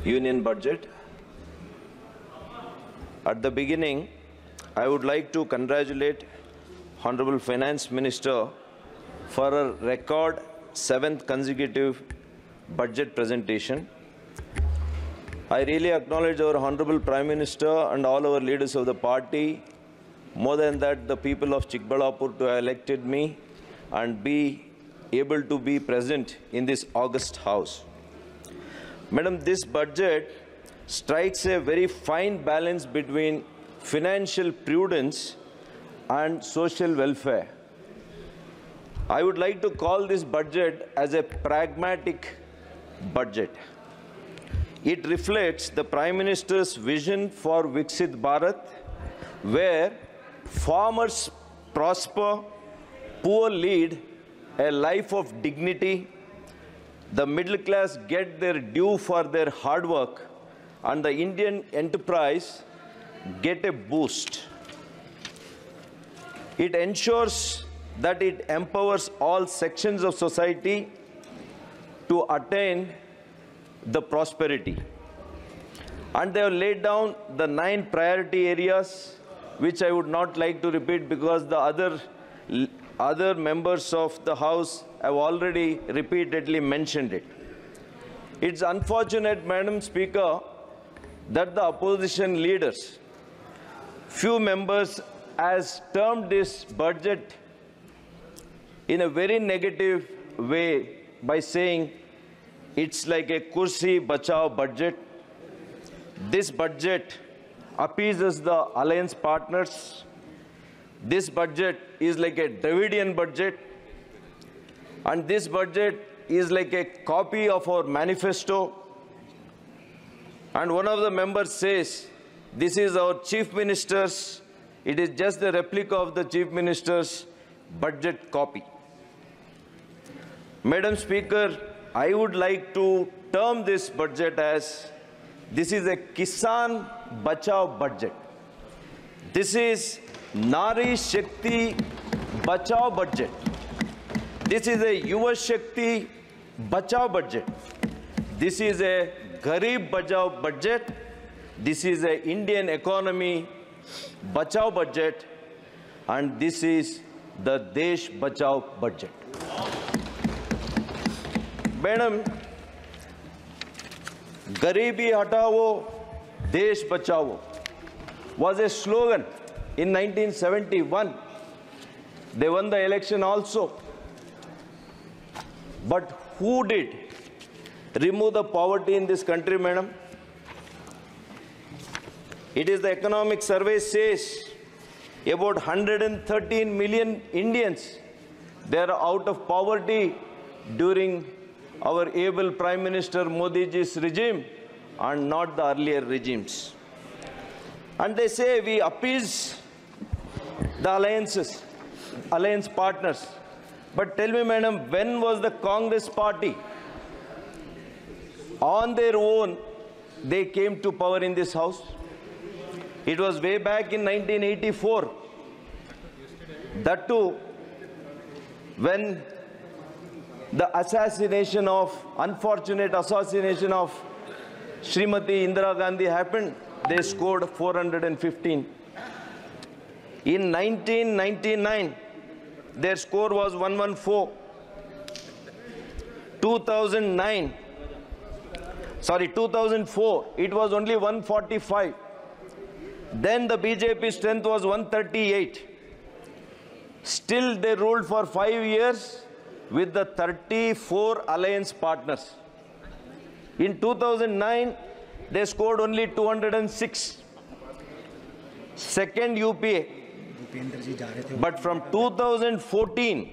Union Budget. At the beginning, I would like to congratulate Honorable Finance Minister for a record 7th consecutive budget presentation. I really acknowledge our Honorable Prime Minister and all our leaders of the party. More than that, the people of Chikbalapur to have elected me and be able to be present in this august house. Madam, this budget strikes a very fine balance between financial prudence and social welfare. I would like to call this budget as a pragmatic budget. It reflects the Prime Minister's vision for Viksit Bharat, where farmers prosper, poor lead a life of dignity, the middle class get their due for their hard work, and the Indian enterprise get a boost. It ensures that it empowers all sections of society to attain the prosperity. And they have laid down the 9 priority areas, which I would not like to repeat because the other members of the House have already repeatedly mentioned it. It's unfortunate, Madam Speaker, that the opposition leaders, few members, has termed this budget in a very negative way by saying it's like a kursi bachao budget. This budget appeases the alliance partners. This budget is like a Dravidian budget. And this budget is like a copy of our manifesto. And one of the members says, this is our chief minister's, it is just a replica of the chief minister's budget copy. Madam Speaker, I would like to term this budget as, this is a Kisan Bachao budget. This is Nari Shakti Bachao budget. This is a Yuva Shakti Bachao budget. This is a Garib Bachao budget. This is a Indian economy Bachao budget. And this is the Desh Bachao budget. Madam, Garibi Hatao, Desh Bachao was a slogan in 1971. They won the election also. But who did remove the poverty in this country, madam? It is the economic survey says about 113 million Indians, they are out of poverty during our able Prime Minister Modiji's regime and not the earlier regimes. And they say we appease the alliance partners. But tell me, madam, when was the Congress party on their own, they came to power in this house? It was way back in 1984. That too, when the unfortunate assassination of Srimati Indira Gandhi happened, they scored 415. In 1999, their score was 114. 2004, it was only 145. Then the BJP strength was 138. Still they ruled for 5 years with the 34 alliance partners. In 2009, they scored only 206. Second UPA. But from 2014,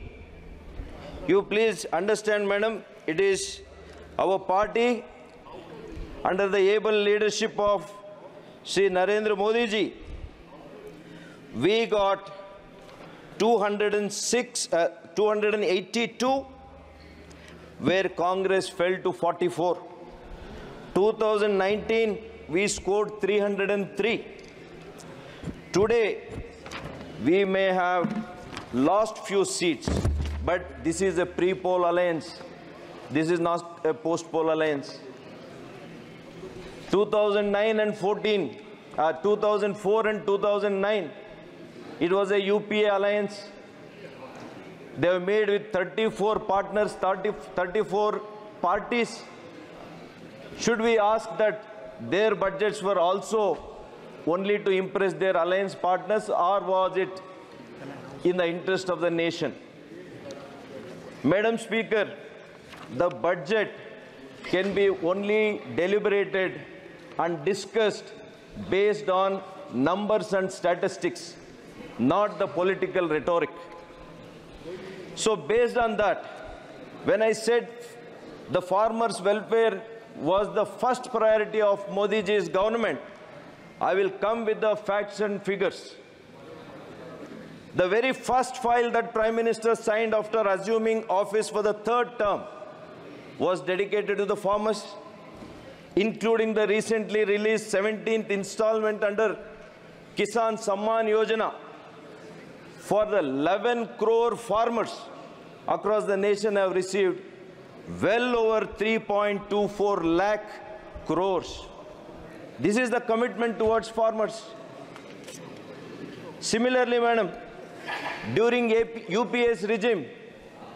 you please understand, madam, it is our party under the able leadership of Shri Narendra Modi ji. We got 282, where Congress fell to 44. 2019, we scored 303. Today, we may have lost few seats, but this is a pre-poll alliance. This is not a post-poll alliance. 2009 and 14, 2004 and 2009, it was a UPA alliance. They were made with 34 partners, 34 parties. Should we ask that their budgets were also only to impress their alliance partners, or was it in the interest of the nation? Madam Speaker, the budget can be only deliberated and discussed based on numbers and statistics, not the political rhetoric. So based on that, when I said the farmers' welfare was the first priority of Modi ji's government, I will come with the facts and figures. The very first file that Prime Minister signed after assuming office for the third term was dedicated to the farmers, including the recently released 17th installment under Kisan Samman Yojana for the 11 crore farmers across the nation have received well over 3.24 lakh crores. This is the commitment towards farmers. Similarly, madam, during UPA's regime,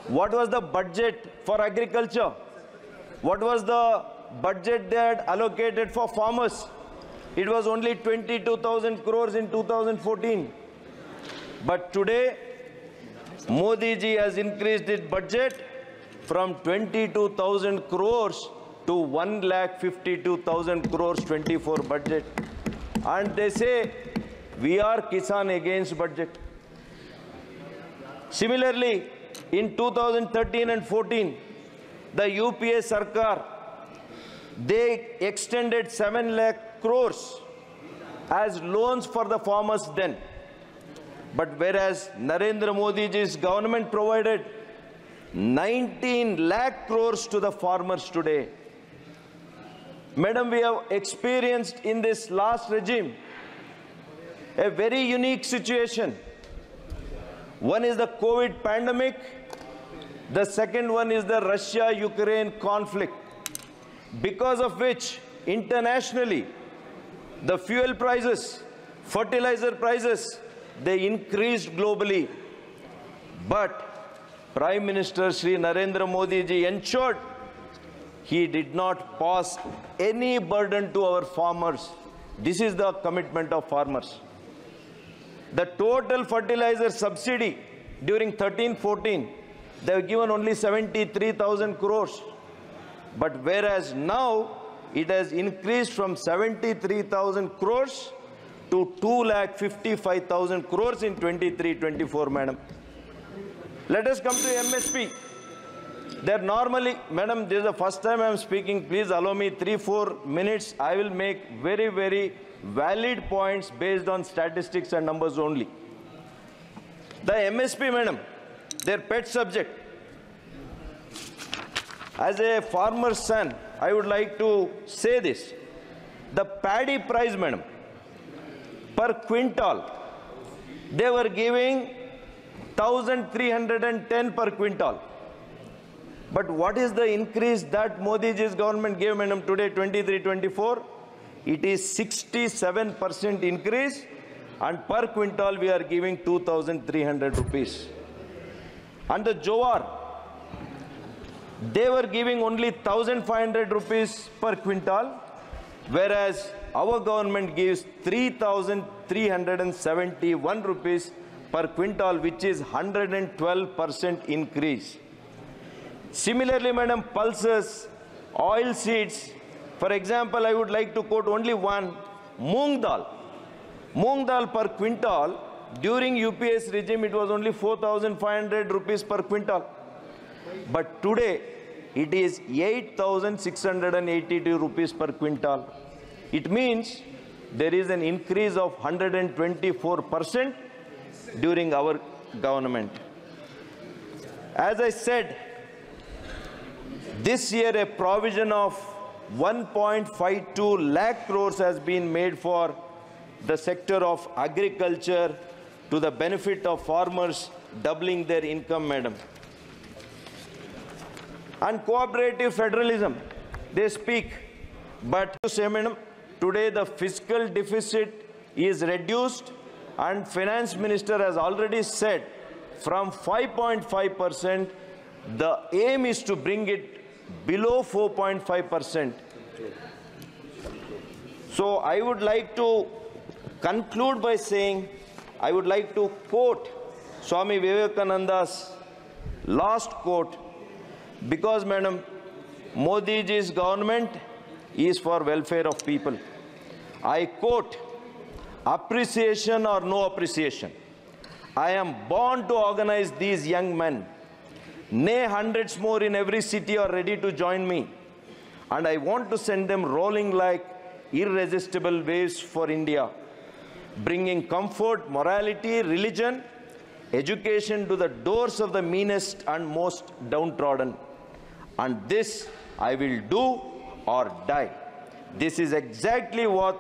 what was the budget for agriculture? What was the budget they had allocated for farmers? It was only 22,000 crores in 2014. But today, Modi ji has increased its budget from 22,000 crores to 1,52,000 crores 24 budget. And they say, we are Kisan against budget. Similarly, in 2013 and 14, the UPA Sarkar, they extended 7 lakh crores as loans for the farmers then. But whereas Narendra Modi ji's government provided 19 lakh crores to the farmers today. Madam, we have experienced in this last regime a very unique situation. One is the COVID pandemic. The second one is the Russia-Ukraine conflict, because of which internationally the fuel prices, fertilizer prices, they increased globally. But Prime Minister Shri Narendra Modi ji ensured he did not pass any burden to our farmers. This is the commitment of farmers. The total fertilizer subsidy during 13-14, they have given only 73,000 crores. But whereas now it has increased from 73,000 crores to 2,55,000 crores in 23-24, madam. Let us come to MSP. They're normally, madam, this is the first time I'm speaking. Please allow me 3-4 minutes. I will make very, very valid points based on statistics and numbers only. The MSP, madam, their pet subject. As a farmer's son, I would like to say this. The paddy price, madam, per quintal, they were giving 1,310 per quintal. But what is the increase that Modi ji's government gave, madam, today, 23-24? It is 67% increase, and per quintal we are giving 2,300 rupees. And the jowar, they were giving only 1,500 rupees per quintal, whereas our government gives 3,371 rupees per quintal, which is 112% increase. Similarly, madam, pulses, oil seeds. For example, I would like to quote only one, moong dal. Moong dal per quintal, during UPA's regime, it was only 4,500 rupees per quintal. But today, it is 8,682 rupees per quintal. It means there is an increase of 124% during our government. As I said, this year a provision of 1.52 lakh crores has been made for the sector of agriculture to the benefit of farmers, doubling their income, madam. And cooperative federalism, they speak. But to say, madam, today the fiscal deficit is reduced, and Finance Minister has already said from 5.5%, the aim is to bring it below 4.5%. So I would like to conclude by saying, I would like to quote Swami Vivekananda's last quote, because, madam, Modi ji's government is for welfare of people. I quote, appreciation or no appreciation, I am born to organize these young men. Nay, hundreds more in every city are ready to join me. And I want to send them rolling like irresistible waves for India, bringing comfort, morality, religion, education to the doors of the meanest and most downtrodden. And this I will do or die. This is exactly what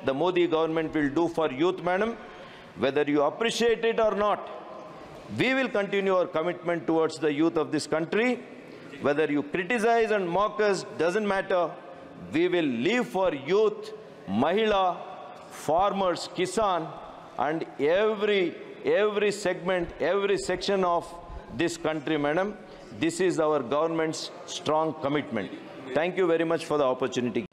the Modi government will do for youth, madam. Whether you appreciate it or not, we will continue our commitment towards the youth of this country. Whether you criticize and mock us, doesn't matter. We will live for youth, Mahila, farmers, Kisan, and every segment, every section of this country, madam. This is our government's strong commitment. Thank you very much for the opportunity.